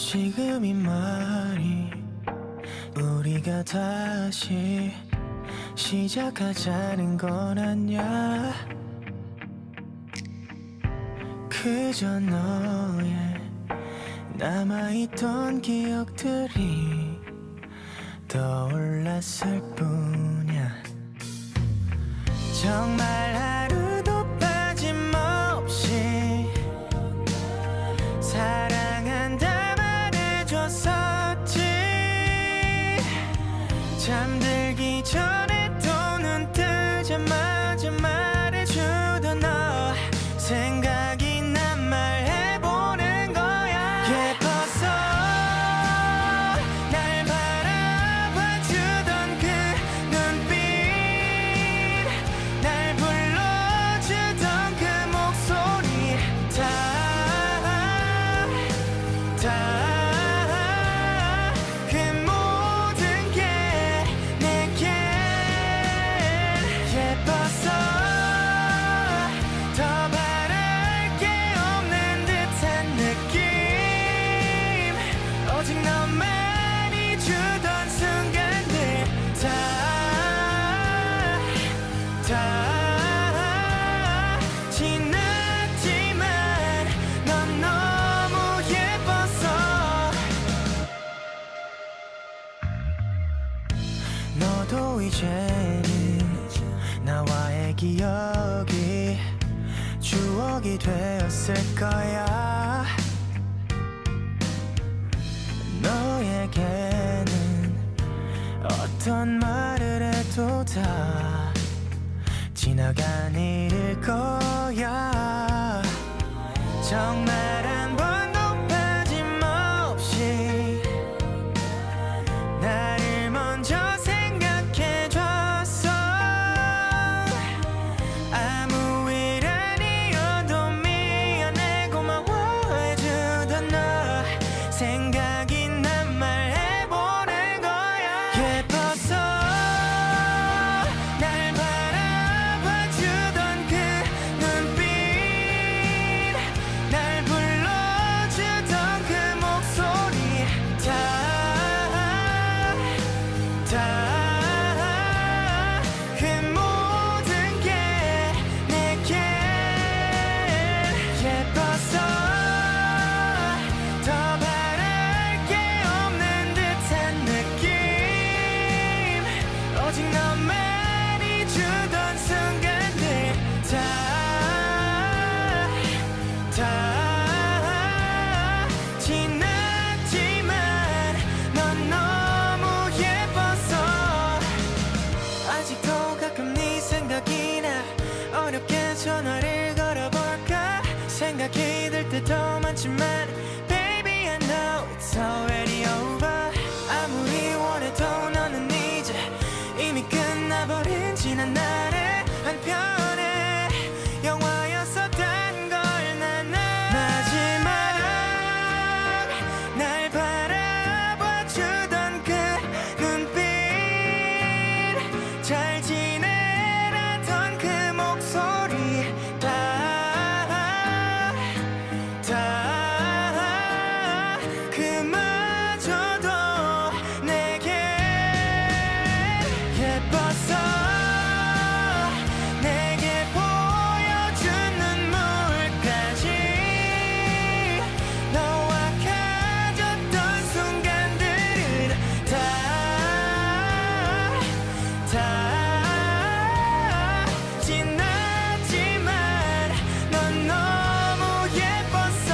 지금 이 말이 우리가 다시 시작하자는 건 아냐. 그저 너의 남아있던 기억들이 떠올랐을 뿐이야. 정말 하루도 빠짐없이 사랑한다 말해줬었지. 잠들기 전에 또 눈 뜨자마자 말해주던 너 생각이 난 말해보는 거야. 예뻤어 날 바라봐주던 그 눈빛, 날 불러주던 그 목소리, 그 모든 게 내겐 예뻤어. 더 바랄 게 없는 듯한 느낌, 오직 너만이 주던 순간들 다 지났지만 넌 너무 예뻤어. 너도 이제는 나와의 기억이 추억이 되었을 거야. 너에게는 어떤 말을 해도 다 지나간 일일 거야. 정말 한 번도 빠짐없이 나를 먼저 생각해줬어. 아무 일 아니어도 미안해 고마워해주던 너 생각이 난 말해보는 거야. 예뻤어 날 바라봐주던 그 눈빛, 날 불러주던 그 목소리, 그 모든 게 내겐 예뻤어. 더 바랄 게 없는 듯한 느낌, 오직 너만이 주던 순간들 다 지났지만 넌 너무 예뻤어. 아직도 가끔 네 생각이 나. 어렵게 전화를 걸어볼까 생각이 들 때도 많지만 Baby I know it's already over. 아무리 원해도 너는 이제 이미 끝나버린 지난 날의 한편의 영화였었단 걸 난 알아. 마지막 날 바라봐주던 그 눈빛, 잘 지내라던 그 목소리, 그마저도 내게 예뻤어. 내게 보여준 눈물까지 너와 가졌던 순간들은 다 지났지만 넌 너무 예뻤어.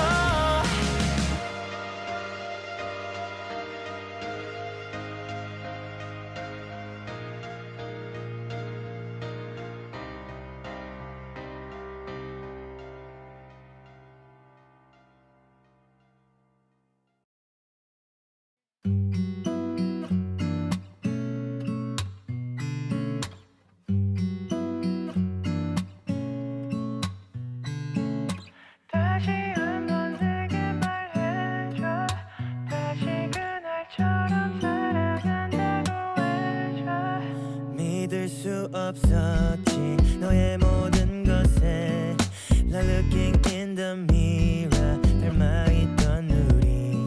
다시 한번 내게 말해줘. 다시 그날처럼 사랑한다고 해줘. 믿을 수 없었지 너의 모든 것에. Like looking in the mirror 닮아있던 우리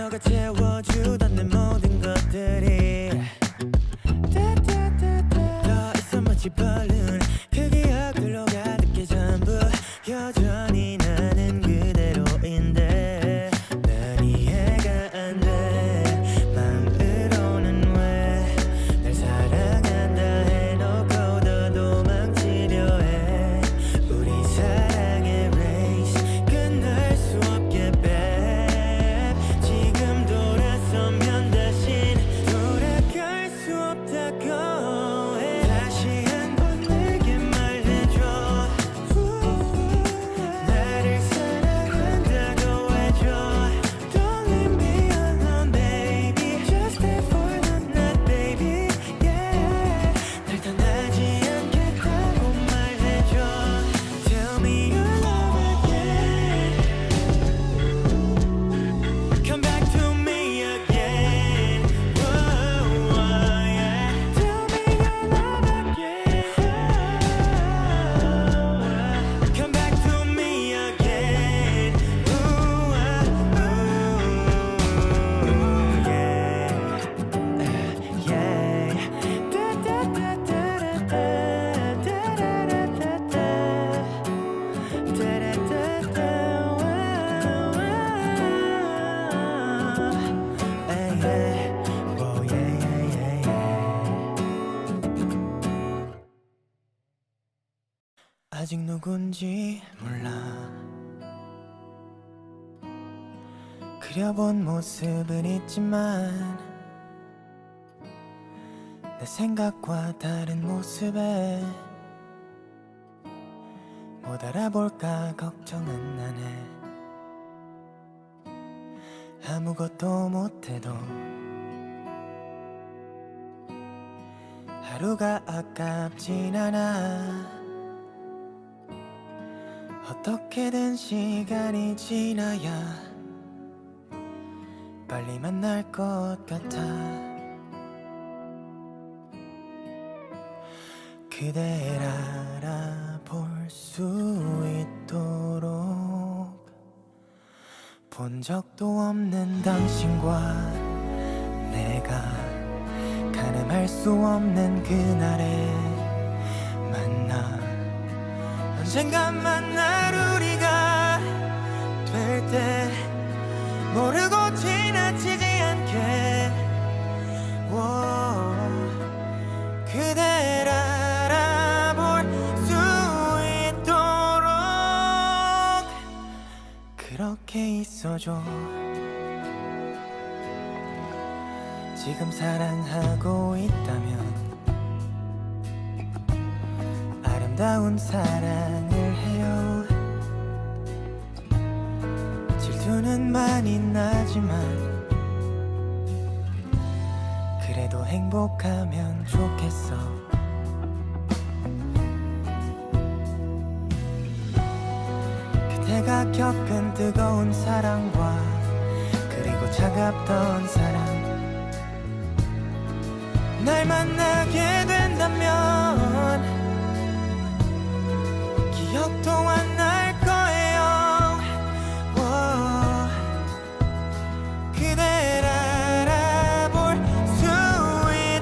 너가 채워주던 내 모든 것들이 더 있어 마치 balloon 그 기억들로 가득해 전부 여전히 나는 그대로인데 난 이해가 안 돼 마음으로는 왜 날 사랑한다 해놓고 더 도망치려 해 우리 사랑의 race 끝날 수 없게 babe 지금 돌아서면 다신 돌아갈 수 없다고 해 다시 한번 내게 말해줘 나를 사랑한다고 해줘 Don't leave me alone baby Just stay for the night baby yeah 날 떠나지 않겠다고 말해줘 Tell me your love again Come back to me again Whoa, yeah Tell me your love again Come back to me again Ooh, yeah yeah da da da da da 아직 누군지 몰라 그려본 모습은 있지만 내 생각과 다른 모습에 못 알아볼까 걱정은 나네 아무것도 못해도 하루가 아깝진 않아 어떻게든 시간이 지나야 빨리 만날 것 같아 그댈 알아볼 수 있도록 본 적도 없는 당신과 내가 가늠할 수 없는 그날에 만나 언젠간 만날 우리가 될 때 모르고 지나치지 않게 그댈 알아볼 수 있도록 그렇게 있어줘 지금 사랑하고 있다면 아름다운 사랑을 해요 질투는 많이 나지만 그래도 행복하면 좋겠어 그대가 겪은 뜨거운 사랑과 그리고 차갑던 사랑 날 만나게 된다면 기억도 안 날 거예요 그댈 알아볼 수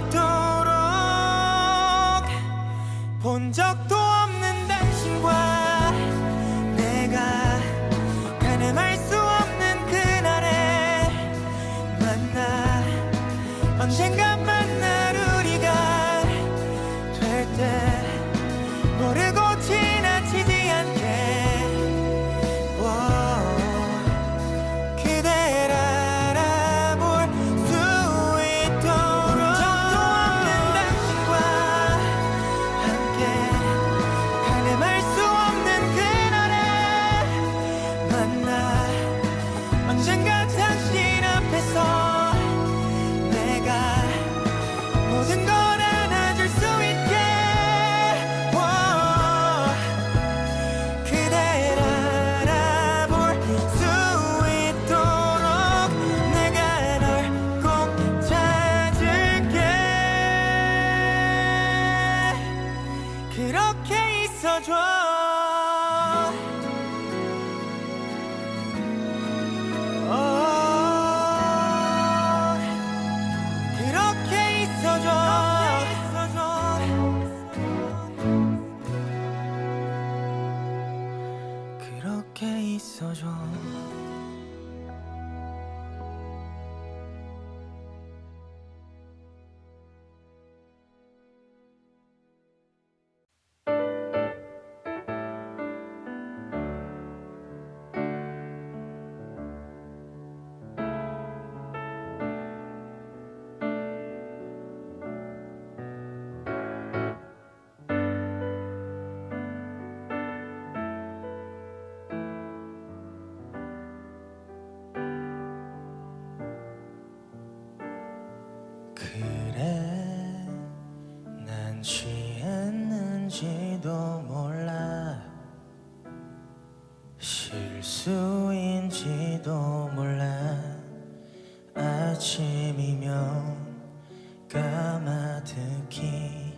있도록 본 적도 없는 당신과 내가 가늠할 수 없는 그날에 만나 언젠가 만날 우리가 될 때 모르고 지나치지 않게 그댈 알아볼 수 있도록 적도 없는 당신과 함께 가늠할 수 없는 그날에 만나 언젠가 당신 앞에서 내가 아침이면 까마득히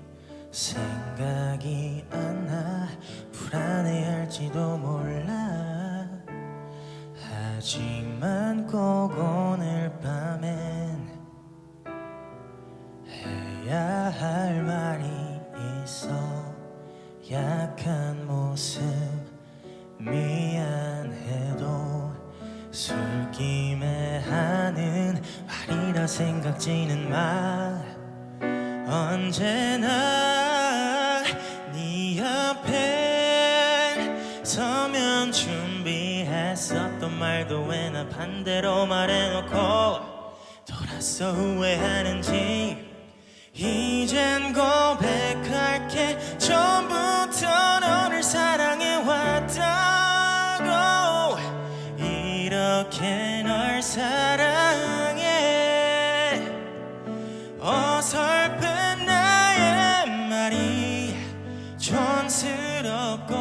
생각이 안 나. 불안해할지도 몰라. 하지만 꼭 오늘 밤엔 해야 할 말이 있어. 약한 모습 미안해도 술김에 하는 말이라 생각지는 마. 언제나 네 옆에 서면 준비했었던 말도 왜 나 반대로 말해놓고 돌아서 후회하는지. 이젠 고백할게. 처음부터 너를 사랑해왔다고. 이렇게 널 사랑해. 어설픈 나의 말이 촌스럽고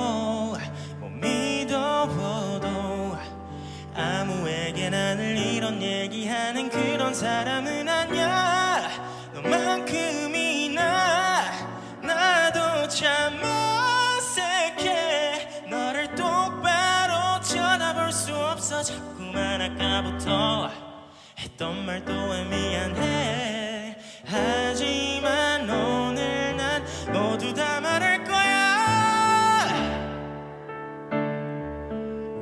못 믿어도 아무에게나 늘 이런 얘기하는 그런 사람은 아니야. 너만큼이나 나도 참 어색해. 너를 똑바로 쳐다볼 수 없어. 자꾸만 아까부터 했던 말도 왜 미안해. 하지만 오늘 난 모두 다 말할 거야.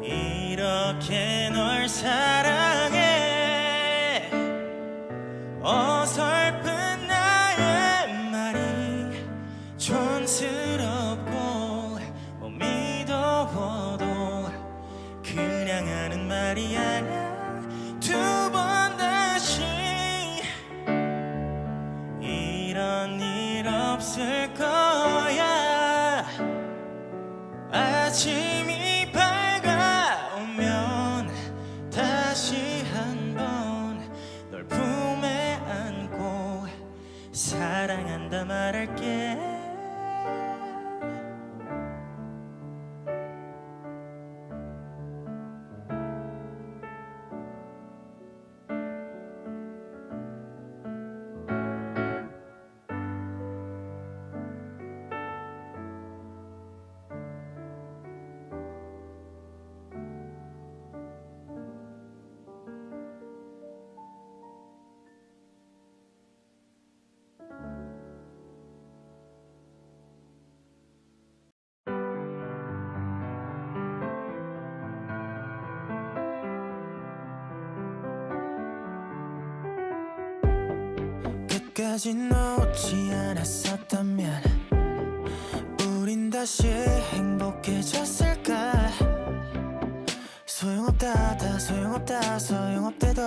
이렇게 널 사랑해. 어설픈 나의 말이 촌스럽고 못 믿어도 그냥 하는 말이 아니야. 두 번 다시 이런 일 없을 거야. 아침이 밝아오면 다시 한번 널 품에 안고 사랑한다 말할게. 끝까지 놓지 않았었다면 우린 다시 행복해졌을까. 소용없다 다 소용없다 소용없대도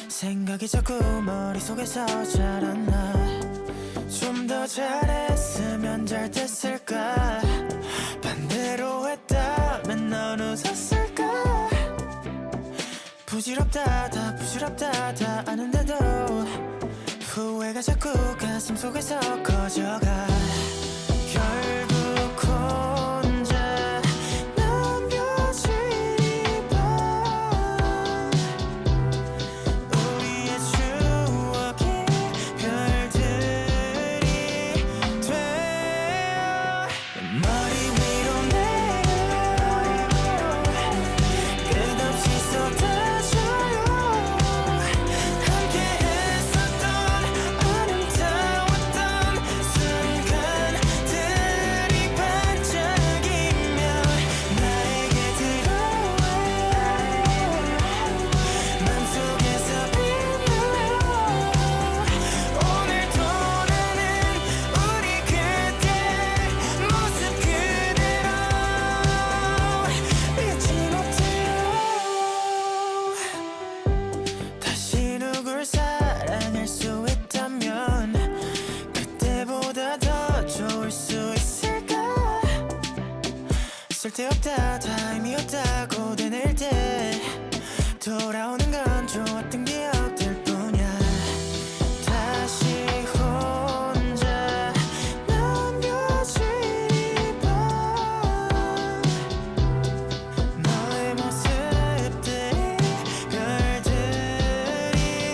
생각이 자꾸 머릿속에서 자라나. 좀 더 잘했으면 잘 됐을까. 반대로 했다면 넌 웃었을까. 부질없다 다 부질없다 다 아는데도 후회가 자꾸 가슴 속에서 커져가. 결국 혼자 남겨진 이 밤. 우리의 추억이 별들이 되어 머리 위로 내려 끝없이 쏟아져요. 함께 했었던 아름다웠던 순간들이 반짝이면 나에게 들어와. 맘속에서 빛나요. 오늘도 나는 우리 그때 모습 그대로 잊지 못해요. 다시 누굴 사랑할 수 있다면 그때보다 더 좋을 수 있을까. 쓸데없다 다 의미 없다고 되뇌일 때 돌아오는 건 좋았던 기억들 뿐이야. 다시 혼자 남겨진 이 밤. 너의 모습들이 별들이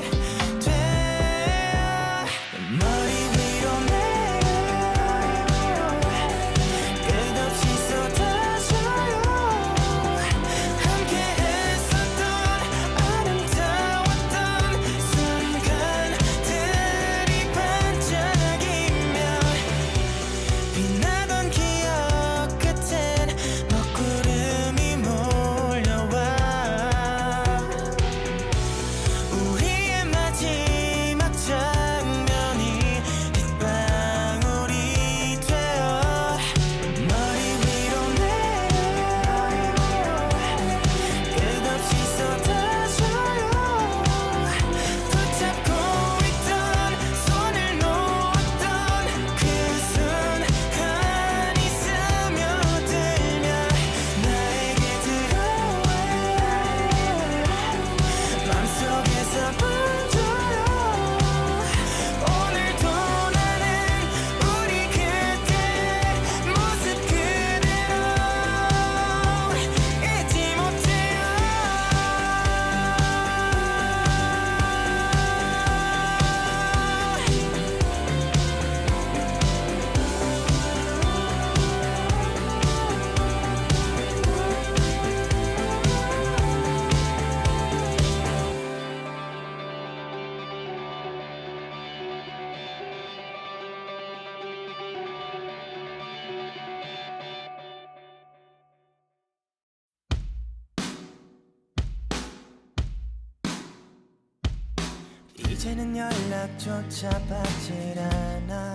이제는 연락조차 받질 않아.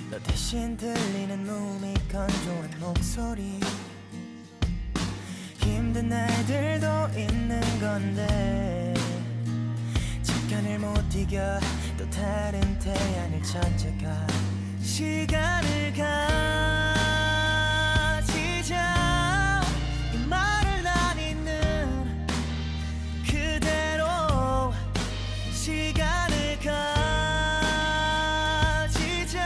너 대신 들리는 몸이 건조한 목소리. 힘든 날들도 있는 건데 잠깐을 못 이겨 또 다른 태양을 찾아가. 시간을 가지자. 이 말을 안 잊는 그대로 시간을 가지자.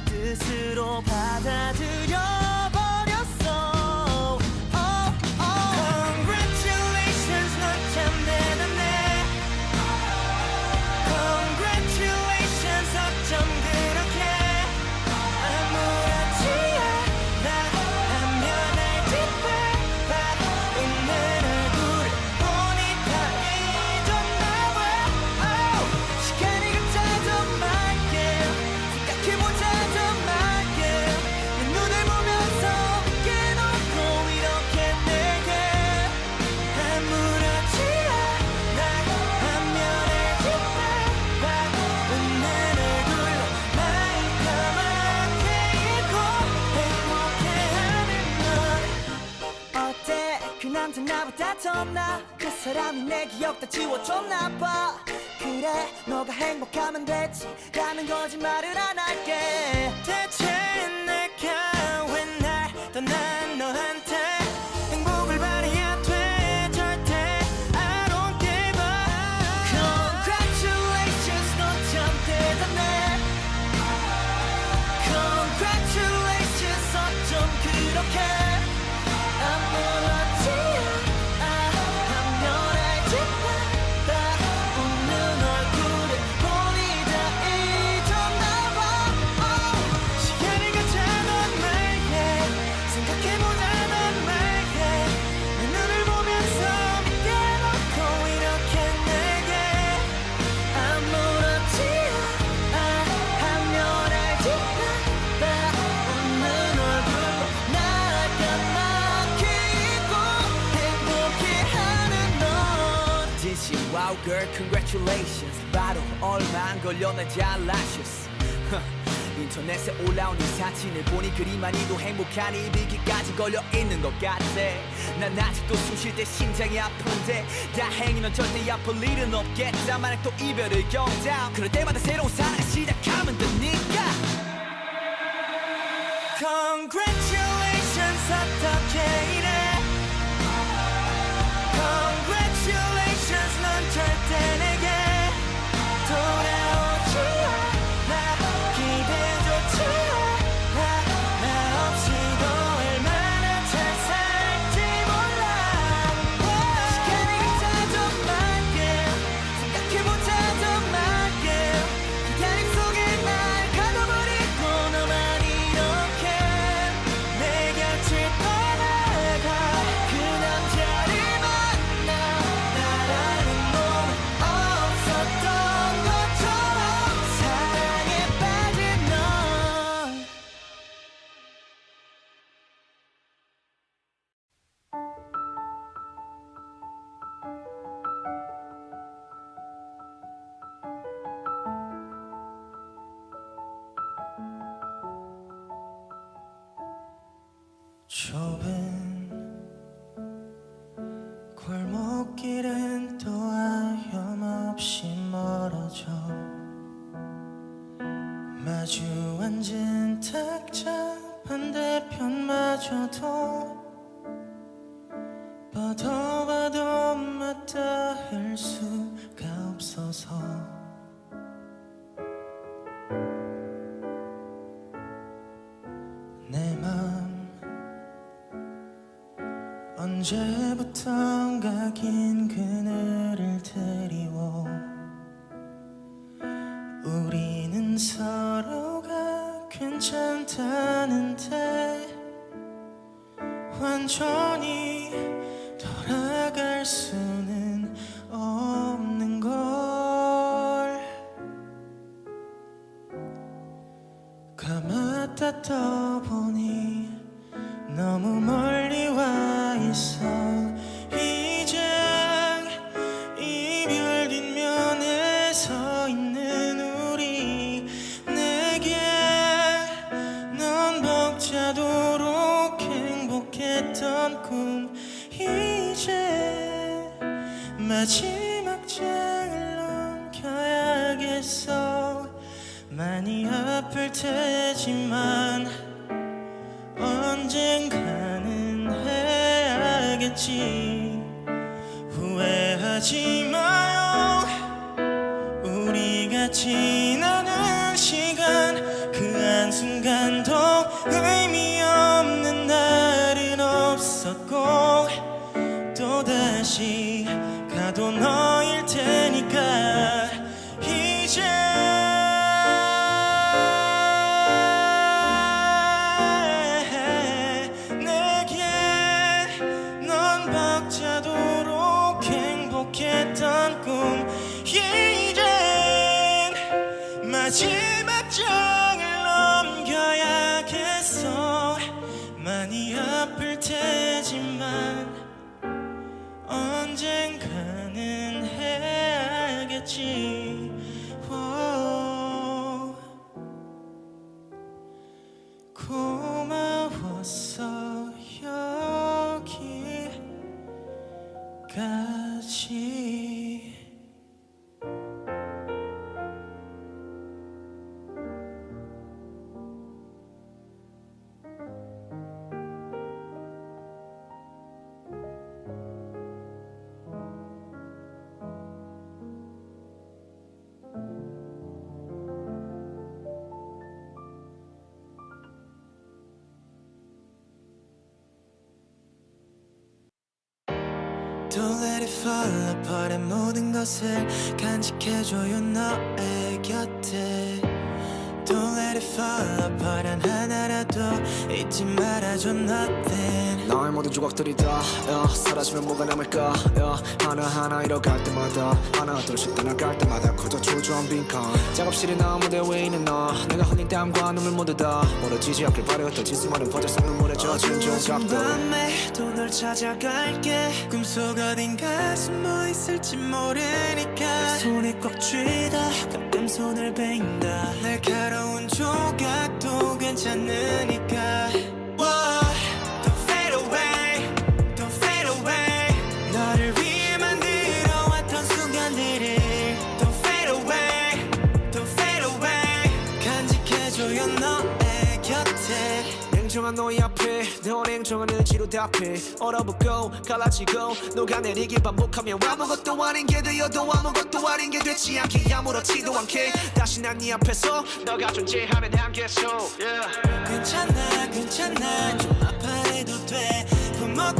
뜻으로 받아들여 버렸어. Congratulations, 넌 참 대단해. Congratulations, 어쩜 그렇게 아무렇지 않아 하면 알지. 봐 웃는 얼굴을 보니 다 잊었나 봐. 시간이 가자던 말게 생각해보자던 말게 내 눈을 보면서 깨놓고 이렇게 내게 아무렇지 않아 하면 알지. 봐 웃는 얼굴로 날 까맣게 잊고 행복해하는 넌 어때? 그 남자 나보다 더 나. 그 사람이 내 기억 다 지워줬나 봐. 그래 너가 행복하면 됐지 라는 거짓말을 안 할게. 대체 내가 왜 날 떠난 너한테 행복을 바라야 돼. 절대 I don't give up. Congratulations, 너 참 대단해. Congratulations, 어쩜 그렇게 아무렇지 않아 하면 알지. 봐 웃는 얼굴을 보니 다 잊었나 봐. 시간이 가자던 말게 생각해보자던 말게 내 눈을 보면서 믿게 놓고 이렇게 내게 아무렇지 않아 하면 알지. 봐 웃는 얼굴로 날 까맣게 잊고 행복해하는 넌. 진심 wow girl congratulations. 바로 얼마 안 걸려 날 잘라셨어. 인터넷에 올라온 이 사진을 보니 그리 많이도 행복한 일이기까지 걸려있는 것 같아. 난 아직도 숨 쉴 때 심장이 아픈데 다행히 넌 절대 아플 일은 없겠다. 만약 또 이별을 겪다 그럴 때마다 새로운 사랑을 시작하면 되니까. Congratulations, 어떻게 이래. Congratulations, 넌 절대 내게 돌아오지 않아. 기대조차 않아. 나 없이도 얼마나 잘 살지 몰라. 시간이 가자던 말게 생각해보자던 말게 기다림 속에 날 가둬버리고 너만 이렇게 내 곁을 떠나가. 그 남자를 만나 나라는 몸 없었던 것처럼 사랑에 빠진 넌. 좁은 골목길은 또 하염없이 멀어져. 마주 앉은 탁자 반대편마저도 봐도 봐도 맞닿을 수가 없어서 내 맘 언제부턴가 긴 그늘을 드리워 우리는 서로가 괜찮다는데 완전히 돌아갈 수는 없는 걸. 감았다 떠보니 너무 멀리 와 있어. 이젠 이미 마지막 장을 넘겨야겠어. 많이 아플 테지만 언젠가는 해야겠지. 후회하지 마요. 우리가 지나는 시간 그 한순간도 의미 없는 날은 없었고 또다시 가도 너일 테니까 이제 내게 넌 벅차도록 행복했던 꿈 이젠 마지막 장을 넘겨야겠어. 많이 아플 테지만 언젠가는 해야겠지. 고마웠어 여기까지. Don't let it fall apart. 모든 것을 간직해줘요 너의 곁에. Don't let it fall apart. 하나라도 잊지 말아줘 nothing. 나의 모든 조각들이 다 사라지면 뭐가 남을까. 하나하나 잃어갈 때마다 하나 둘씩 떠나갈 때마다 커져 초조한 빈칸. 작업실에 나 무대 위에 있는 너. 내가 흘린 땀과 눈물 모두 다 멀어지지 않길 바래왔던 지수만은 퍼져서 눈물에 젖은 조각들. 밤에 또 널 찾아갈게. 꿈속 어딘가 숨어 있을지 모르니까 손에 꽉 쥐다 가끔 손을 베인다. 날카로운 조각도 괜찮으니까. Don't fade away, don't fade away. 너를 위해 만들어 왔던 순간들을 Don't fade away, don't fade away. 간직해줘요 너의 곁에. 냉정한 너의 앞에 더 냉정한 의지로 답해. 얼어붙고 갈라지고 녹아내리길 반복하며 아무것도 아닌 게 되어도 아무것도 아닌 게 되지 않게 아무렇지도 않게 다시 난 네 앞에서 너가 존재하는 한계 속 괜찮아 괜찮아 좀 아파해도 돼. 품어가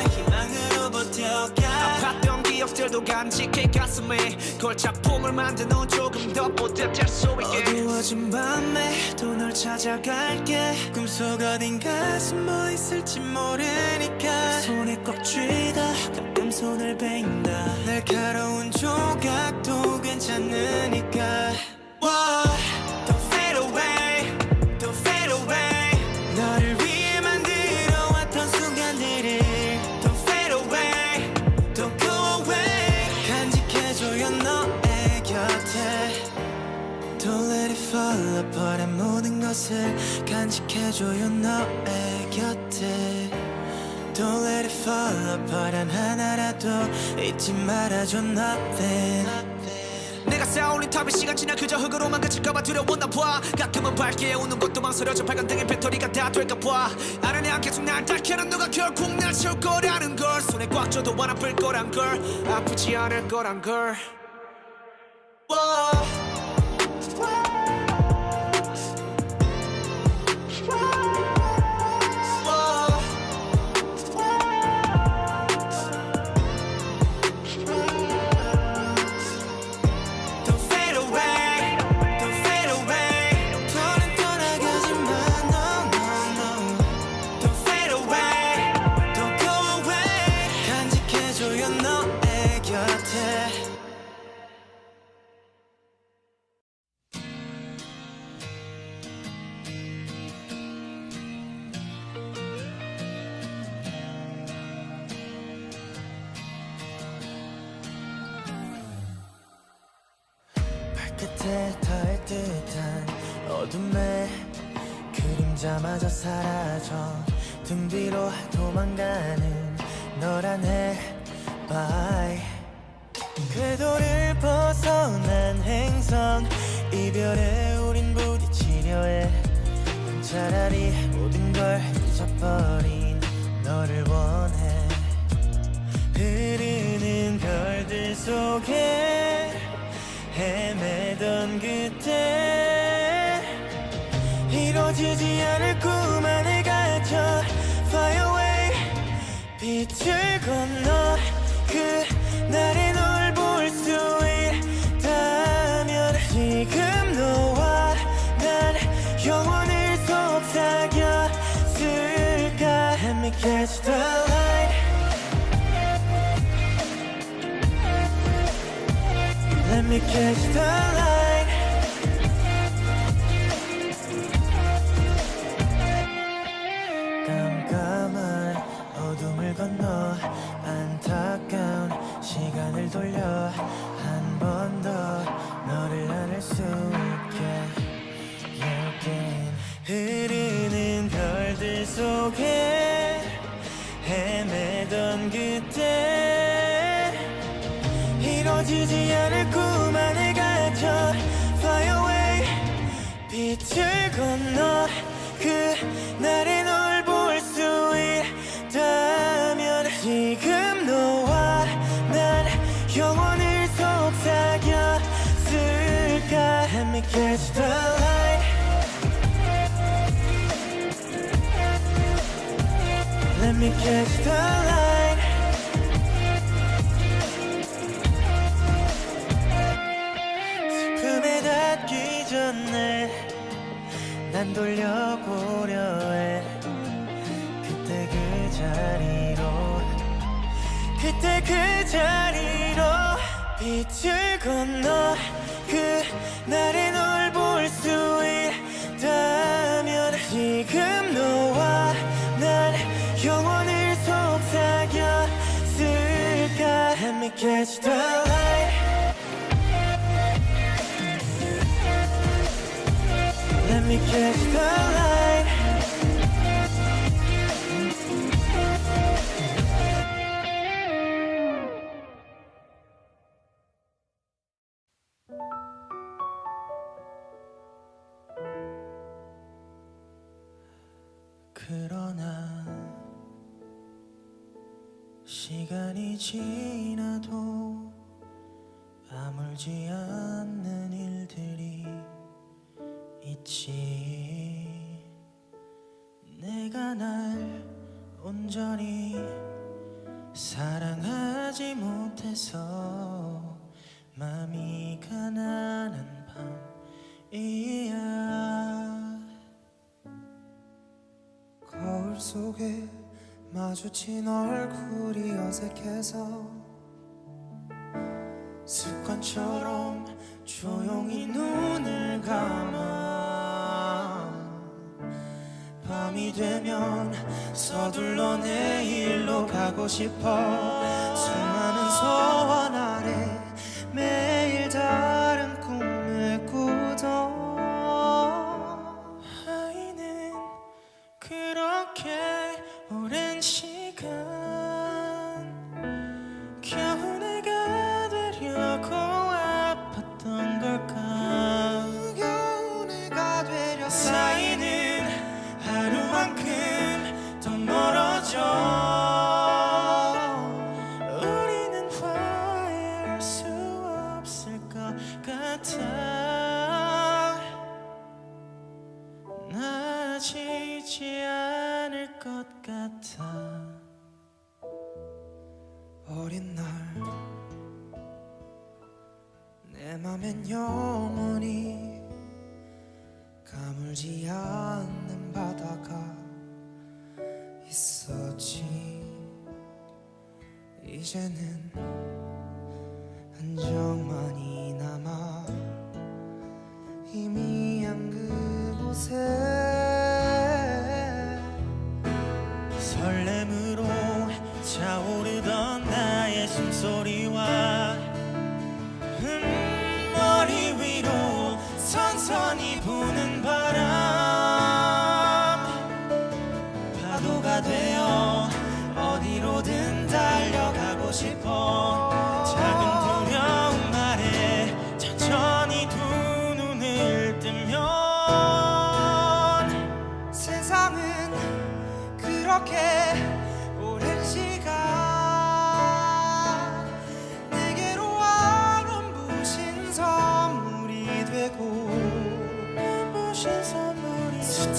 희망으로 버텨가. 아팠던 기억들도 간직해 가슴에 걸작품을 만드는 조금 더 뿌듯할 수 있게. 어두워진 밤에 또 널 찾아갈게. 꿈속 어딘가 숨어 있을지 모르니까 손에 꽉 쥐다 가끔 손을 베인다. 날카로운 조각도 괜찮으니까. Don't fade away, don't fade away. 너를 위해 만들어 왔던 순간들을 Don't fade away, don't go away. 간직해줘요 너의 곁에. Don't let it fall apart. 모든 것을 간직해줘요 너의 곁에. Don't let it fall apart. 하나라도 잊지 말아줘 nothing. 내가 쌓아올린 탑이 시간 지나 그저 흙으로만 그칠까봐 두려웠나 봐. 가끔은 밝게 웃는 것도 망설여져. 밝은 등의 배터리가 다 될까 봐. 아는 안 계속 날 닦여는 너가 결국 날 채울 거라는 걸. 손에 꽉 쥐어도 안 아플 거란 걸. 아프지 않을 거란 걸. 끝에 닿을 듯한 어둠에 그림자마저 사라져. 등 뒤로 도망가는 너란 해 goodbye. 궤도를 벗어난 행성, 이별에 우린 부딪히려 해. 난 차라리 모든 걸 잊어버린 너를 원해. 흐르는 별들 속에 헤매던 그때 이루어지지 않을 꿈 안에 갇혀 Fly away. 빛을 건너 그날의 널 볼 수 있다면 지금 너와 난 영원을 속삭였을까. Let me catch the light. Let me catch the light. 깜깜한 어둠을 건너 안타까운 시간을 돌려 한 번 더 너를 안을 수 있게. Again. 흐르는 별들 속에 헤매던 그때 이루어지지 않을 꿈 안에 갇혀 Fly away. 빛을 건너 그날의 널 볼 수 있다면 지금 너와 난 영원을 속삭였을까. Let me catch the light. Let me catch the light. 슬픔에 닿기 전에 난 돌려보려 해. 그때 그 자리로 그때 그 자리로 빛을 건너 그날의 널 볼 수 있다면 지금 너와 난 영원을 속삭였을까. Let me catch the light. Let me catch the light. 그러나 시간이 지나도 아물지 않는 일들이 있지. 내가 날 온전히 사랑하지 못해서 마음이 가난한 밤이야. 거울 속에 마주친 얼굴이 어색해서 습관처럼 조용히 눈을 감아. 밤이 되면 서둘러 내일로 가고 싶어. 수많은 소원 아래 매일 다른 꿈을 꾸던 아이는 그렇게 오랜 시간 겨우 내가 되려고 아팠던 걸까. 겨우 내가 되려 쌓이는 하루만큼 더 멀어져. 우리는 화해할 수 없을 것 같아. 나아지지 않을 것 같아. 어린 날 내 맘엔 영원히 가물지 않는 바다가 있었지. 이제는 흔적만이 남아 희미한 그곳에 설렘으로 차오르던 나의 숨소리와 머리 위로 선선히 부는 바람. 파도가 되어 어디로든 달려가고 싶어.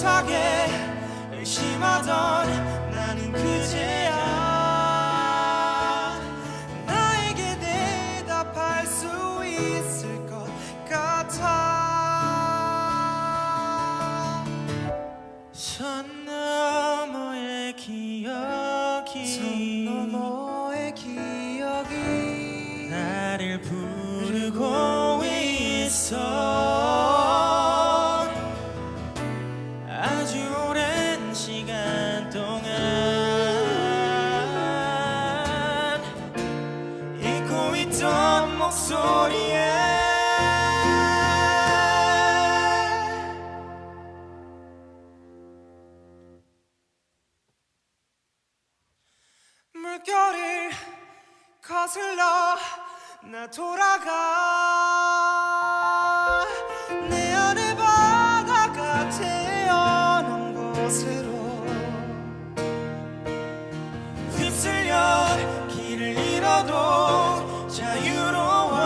어리석게 의심하던 나는 그제야 나에게 대답할 수 있을 것 같아. 선 너머의 기억이 나를 부르고 있어. 아주 오랜 시간 동안 잊고 있던 목소리에 물결을 거슬러 나 돌아가 내 안의 바다가 태어난 곳으로 휩쓸려 길을 잃어도 자유로워.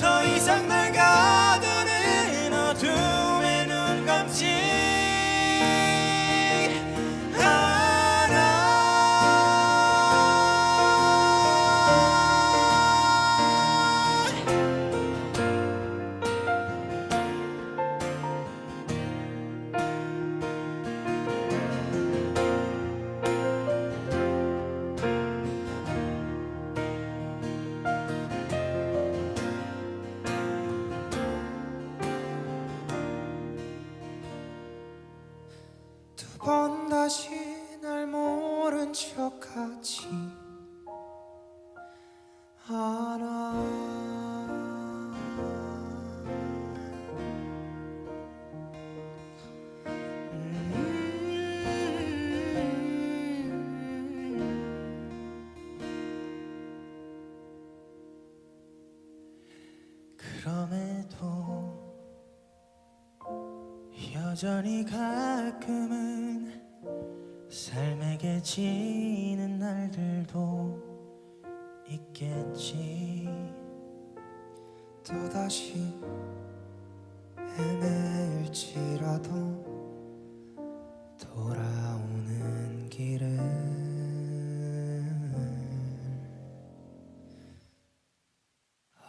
더 이상 날 가두는 어둠에 눈 감지 두 번 다시 날 모른 척하지 않아. 그럼에도 여전히 가끔은 삶에게 지는 날들도 있겠지. 또다시 헤매일지라도 돌아오는 길을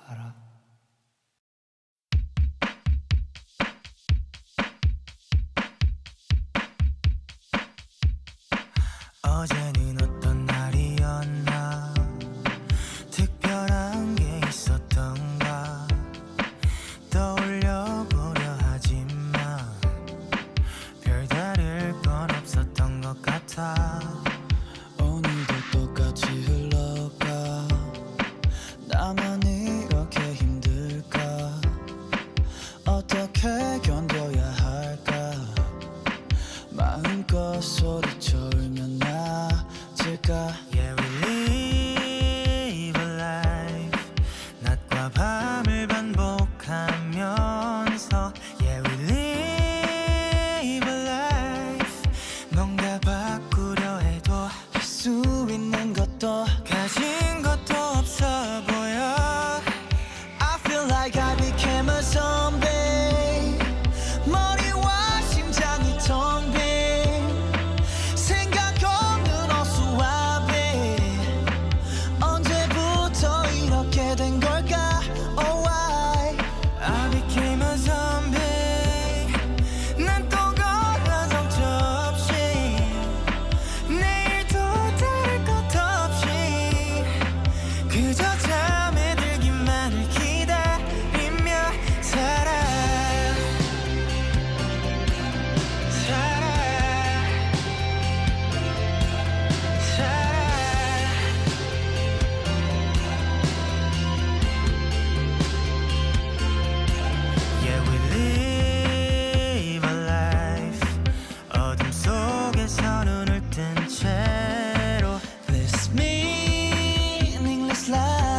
알아. 어제는 어떤 날이었나 특별한 게 있었던가 떠올려보려 하지만 별다를 건 없었던 것 같아. 오늘도 똑같이 흘러가 나만 이렇게 힘들까 어떻게 견뎌야 할까 마음껏 소리쳐 울면 나질까. Yeah, we live a life 낮과 밤을 반복하면서 Yeah, we live a life 뭔가 바꾸려 해도 할 수 있는 것도 가진 것도 없어 보여. I feel like I became a zombie 머리와 심장이 텅 빈 생각 없는 어수와비. 언제부터 이렇게 된 걸까. Oh why I became a zombie. 난 또 걸어 정처 없이 내일도 다를 것 없이 그저 잠에 들기만을 기다리며 살아. Yeah, we live a life 어둠 속에서 눈을 뜬 채로 This meaningless life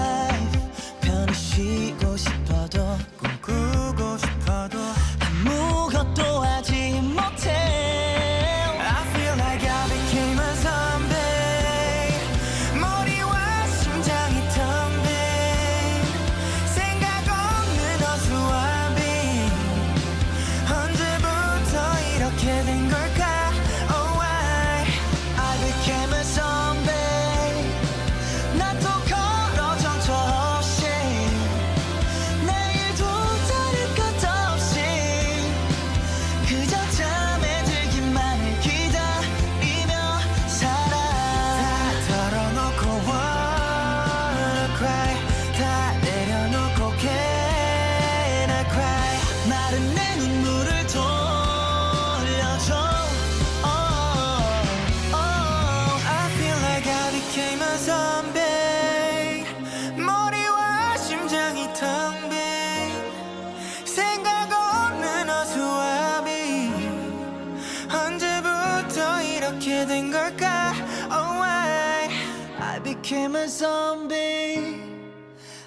선비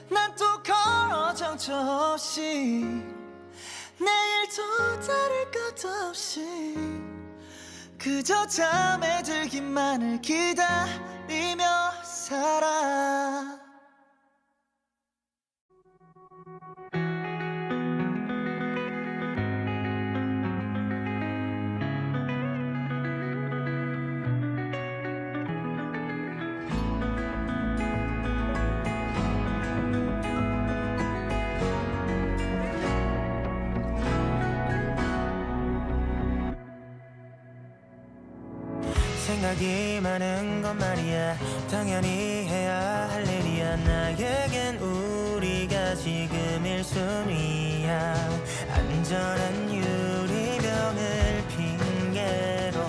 난 또 걸어 정처 없이 내일도 다를 것 없이 그저 잠에 들기만을 기다리며 살아. 생각이 많은 건 말이야 당연히 해야 할 일이야 나에겐 우리가 지금 1순위야 안전한 유리병을 핑계로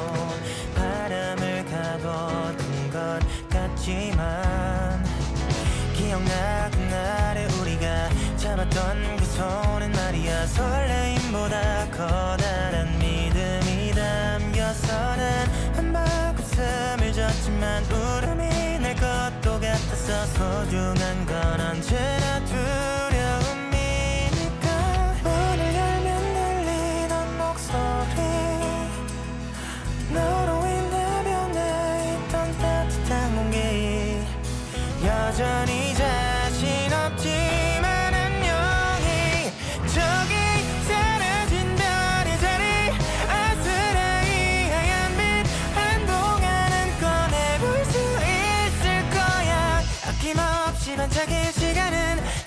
바람을 가둬둔 것 같지만 기억나 그날에 우리가 잡았던 그 손은 말이야 설레임보다 커다란 믿음이 담겨서는 한 방울 숨을 졌지만 울음이 날 것도 같았어 소중한 건 언제나 두려움이니까 문을 열면 들리던 목소리 너로 인하며 내 있던 따뜻한 공기 여전히 자신 없지만 안녕히 저기 사라진 별의 자리 아스라이 하얀 빛 한동안은 꺼내볼 수 있을 거야 아낌없이 반짝일 시간은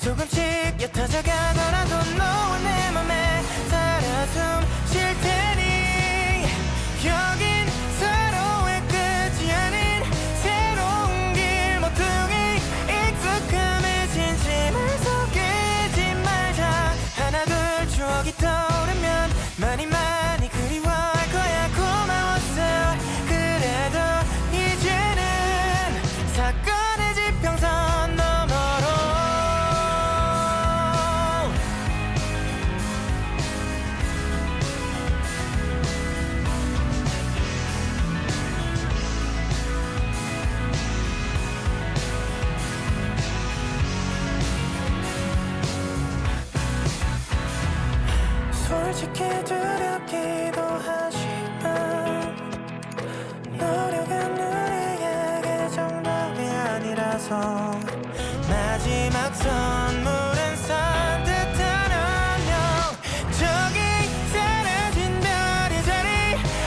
조금씩 옅어져 가더라도 너와 내 맘에 살아 숨 쉴 테니 여긴 서로의 끝이 아닌 새로운 길 모퉁이 익숙함에 진심을 속이지 말자 하나 둘 추억이 떠오르면 많이 많이 그리워할 거야 고마웠어 그래도 이제는 사건의 지평선 너머로 솔직히 두렵기도 하지만 노력은 우리에게 정답이 아니라서 마지막 선물은 산뜻한 안녕 저기 사라진 별의 자리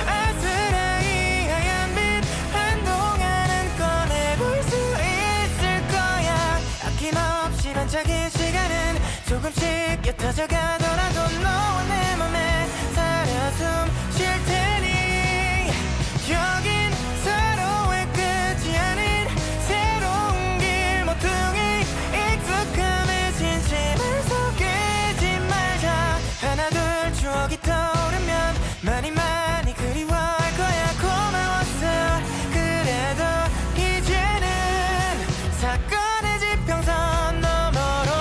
아스라이 하얀 빛 한동안은 꺼내볼 수 있을 거야 아낌없이 반짝일 시간은 조금씩 옅어져 가더라도 너와 내 맘에 살아 숨 쉴 테니 여긴 서로의 끝이 아닌 새로운 길 모퉁이 익숙함에 진심을 속이지 말자 하나 둘 추억이 떠오르면 많이 많이 그리워할 거야 고마웠어 그래도 이제는 사건의 지평선 너머로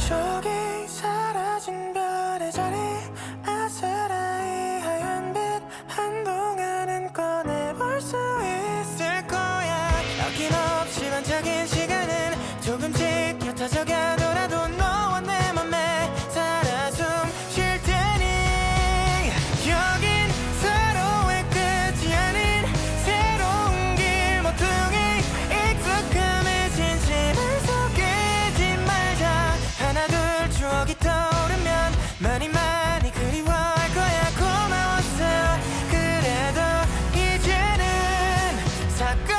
저기 사라진 별의 자리 아스라이 하얀 빛 한동안은 꺼내볼 수 있을 거야 아낌없이 반짝인 시간은 조금씩 옅어져 가더라도 너와 내 맘에 살아 숨 쉴 테니 여긴 서로의 끝이 아닌 새로운 길 모퉁이 익숙함에 진심을 속이지 말자 하나 둘 추억이 떠오르면 많이 많이 그리워할 거야 고마웠어 그래도 이제는 사건